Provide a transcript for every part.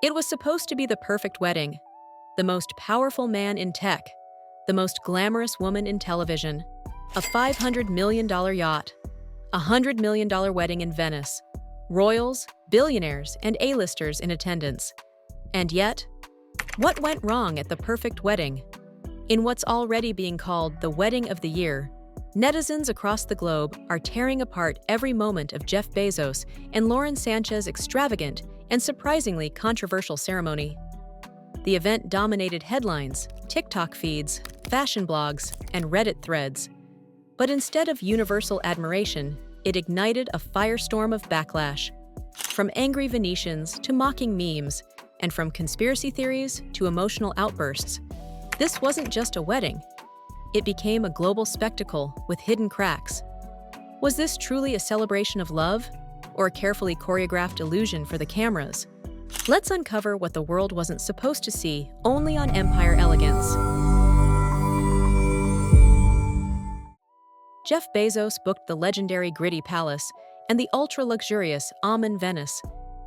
It was supposed to be the perfect wedding. The most powerful man in tech, the most glamorous woman in television, a $500 million yacht, a $100 million wedding in Venice, royals, billionaires, and A-listers in attendance. And yet, what went wrong at the perfect wedding? In what's already being called the wedding of the year, netizens across the globe are tearing apart every moment of Jeff Bezos and Lauren Sanchez's extravagant and surprisingly controversial ceremony. The event dominated headlines, TikTok feeds, fashion blogs, and Reddit threads. But instead of universal admiration, it ignited a firestorm of backlash. From angry Venetians to mocking memes, and from conspiracy theories to emotional outbursts, this wasn't just a wedding. It became a global spectacle with hidden cracks. Was this truly a celebration of love, or a carefully choreographed illusion for the cameras? Let's uncover what the world wasn't supposed to see only on Empire Elegance. Jeff Bezos booked the legendary Gritty Palace and the ultra-luxurious Amen Venice,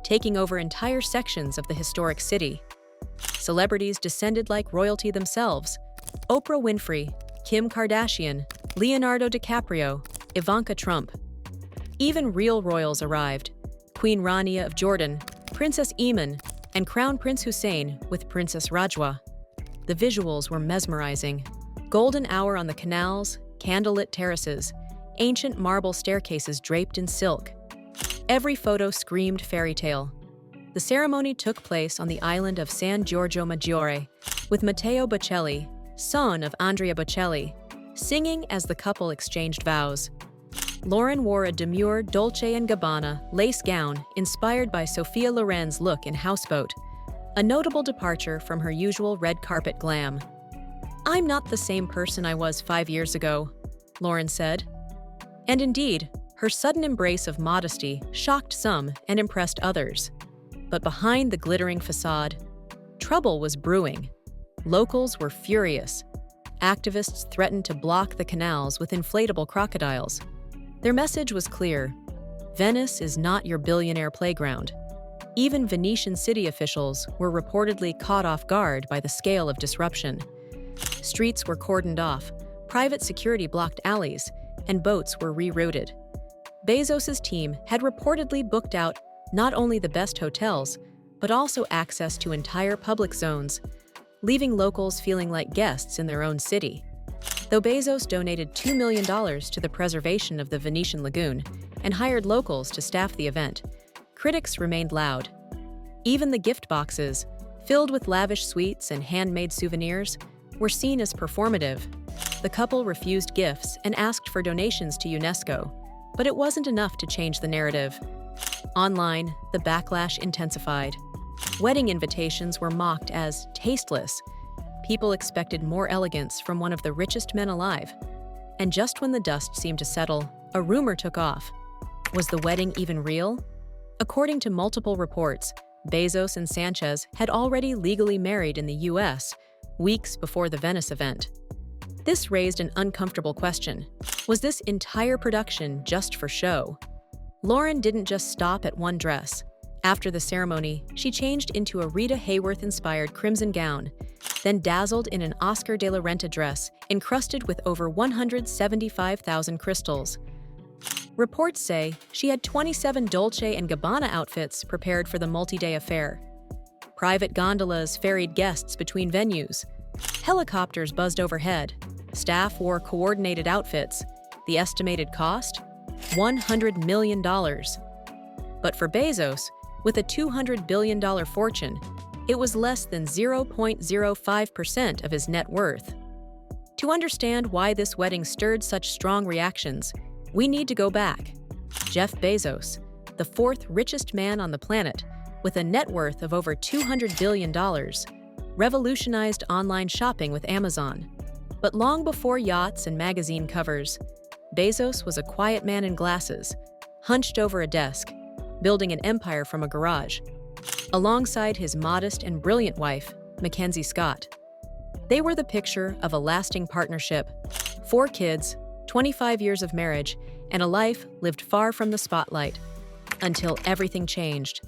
taking over entire sections of the historic city. Celebrities descended like royalty themselves: Oprah Winfrey, Kim Kardashian, Leonardo DiCaprio, Ivanka Trump. Even real royals arrived: Queen Rania of Jordan, Princess Iman, and Crown Prince Hussein with Princess Rajwa. The visuals were mesmerizing. Golden hour on the canals, candlelit terraces, ancient marble staircases draped in silk. Every photo screamed fairy tale. The ceremony took place on the island of San Giorgio Maggiore, with Matteo Bocelli, son of Andrea Bocelli, singing as the couple exchanged vows. Lauren wore a demure Dolce & Gabbana lace gown inspired by Sophia Loren's look in Houseboat, a notable departure from her usual red carpet glam. "I'm not the same person I was 5 years ago," Lauren said. And indeed, her sudden embrace of modesty shocked some and impressed others. But behind the glittering facade, trouble was brewing. Locals were furious. Activists threatened to block the canals with inflatable crocodiles. Their message was clear: Venice is not your billionaire playground. Even Venetian city officials were reportedly caught off guard by the scale of disruption. Streets were cordoned off, private security blocked alleys, and boats were rerouted. Bezos' team had reportedly booked out not only the best hotels, but also access to entire public zones, leaving locals feeling like guests in their own city. Though Bezos donated $2 million to the preservation of the Venetian lagoon and hired locals to staff the event, critics remained loud. Even the gift boxes, filled with lavish sweets and handmade souvenirs, were seen as performative. The couple refused gifts and asked for donations to UNESCO, but it wasn't enough to change the narrative. Online, the backlash intensified. Wedding invitations were mocked as tasteless. People expected more elegance from one of the richest men alive. And just when the dust seemed to settle, a rumor took off. Was the wedding even real? According to multiple reports, Bezos and Sanchez had already legally married in the US weeks before the Venice event. This raised an uncomfortable question. Was this entire production just for show? Lauren didn't just stop at one dress. After the ceremony, she changed into a Rita Hayworth-inspired crimson gown, then dazzled in an Oscar de la Renta dress encrusted with over 175,000 crystals. Reports say she had 27 Dolce & Gabbana outfits prepared for the multi-day affair. Private gondolas ferried guests between venues. Helicopters buzzed overhead. Staff wore coordinated outfits. The estimated cost? $100 million. But for Bezos, with a $200 billion fortune, it was less than 0.05% of his net worth. To understand why this wedding stirred such strong reactions, we need to go back. Jeff Bezos, the fourth richest man on the planet, with a net worth of over $200 billion, revolutionized online shopping with Amazon. But long before yachts and magazine covers, Bezos was a quiet man in glasses, hunched over a desk, building an empire from a garage, alongside his modest and brilliant wife, Mackenzie Scott. They were the picture of a lasting partnership: 4 kids, 25 years of marriage, and a life lived far from the spotlight. Until everything changed.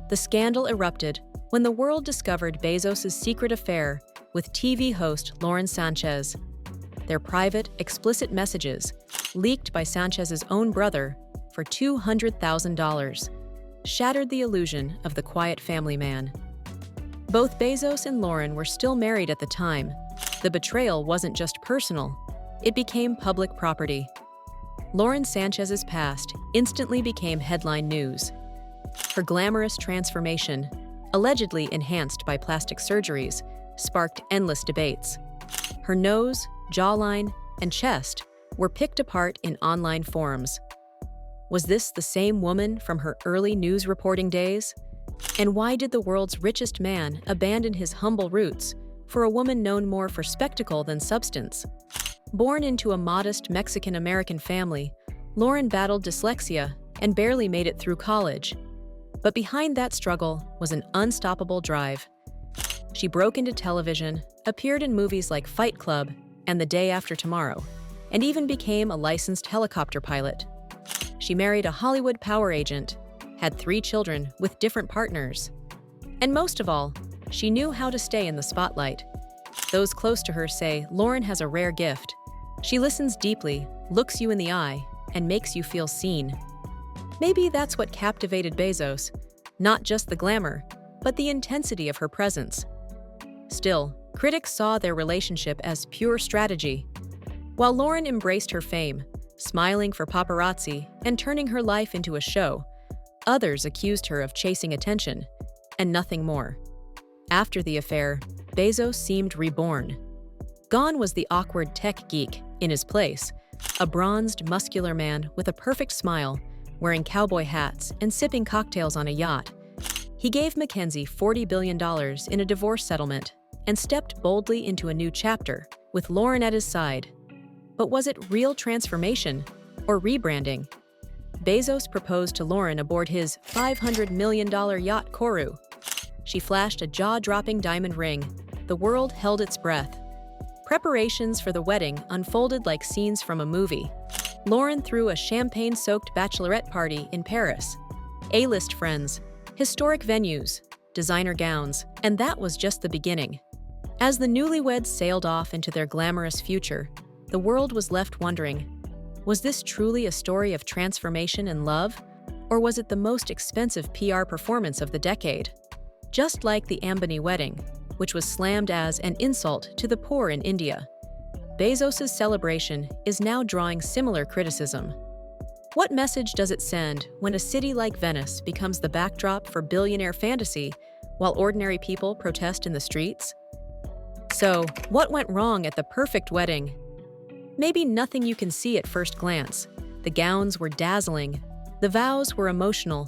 The scandal erupted when the world discovered Bezos' secret affair with TV host Lauren Sanchez. Their private, explicit messages, leaked by Sanchez's own brother for $200,000, shattered the illusion of the quiet family man. Both Bezos and Lauren were still married at the time. The betrayal wasn't just personal, it became public property. Lauren Sanchez's past instantly became headline news. Her glamorous transformation, allegedly enhanced by plastic surgeries, sparked endless debates. Her nose, jawline, and chest were picked apart in online forums. Was this the same woman from her early news reporting days? And why did the world's richest man abandon his humble roots for a woman known more for spectacle than substance? Born into a modest Mexican-American family, Lauren battled dyslexia and barely made it through college. But behind that struggle was an unstoppable drive. She broke into television, appeared in movies like Fight Club and The Day After Tomorrow, and even became a licensed helicopter pilot. She married a Hollywood power agent, had 3 children with different partners. And most of all, she knew how to stay in the spotlight. Those close to her say Lauren has a rare gift. She listens deeply, looks you in the eye, and makes you feel seen. Maybe that's what captivated Bezos, not just the glamour, but the intensity of her presence. Still, critics saw their relationship as pure strategy. While Lauren embraced her fame, smiling for paparazzi and turning her life into a show, others accused her of chasing attention, and nothing more. After the affair, Bezos seemed reborn. Gone was the awkward tech geek. In his place, a bronzed, muscular man with a perfect smile, wearing cowboy hats and sipping cocktails on a yacht. He gave Mackenzie $40 billion in a divorce settlement and stepped boldly into a new chapter, with Lauren at his side. But was it real transformation or rebranding? Bezos proposed to Lauren aboard his $500 million yacht Koru. She flashed a jaw-dropping diamond ring. The world held its breath. Preparations for the wedding unfolded like scenes from a movie. Lauren threw a champagne-soaked bachelorette party in Paris. A-list friends, historic venues, designer gowns, and that was just the beginning. As the newlyweds sailed off into their glamorous future, the world was left wondering, was this truly a story of transformation and love? Or was it the most expensive PR performance of the decade? Just like the Ambani wedding, which was slammed as an insult to the poor in India, Bezos' celebration is now drawing similar criticism. What message does it send when a city like Venice becomes the backdrop for billionaire fantasy while ordinary people protest in the streets? So, what went wrong at the perfect wedding? Maybe nothing you can see at first glance. The gowns were dazzling, the vows were emotional,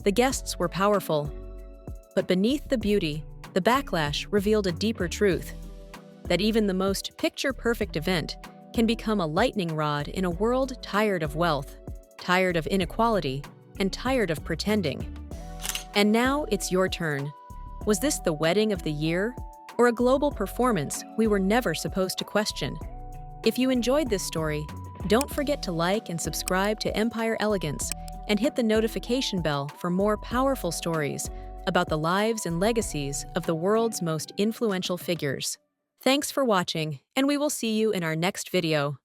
the guests were powerful. But beneath the beauty, the backlash revealed a deeper truth, that even the most picture-perfect event can become a lightning rod in a world tired of wealth, tired of inequality, and tired of pretending. And now it's your turn. Was this the wedding of the year, or a global performance we were never supposed to question? If you enjoyed this story, don't forget to like and subscribe to Empire Elegance and hit the notification bell for more powerful stories about the lives and legacies of the world's most influential figures. Thanks for watching, and we will see you in our next video.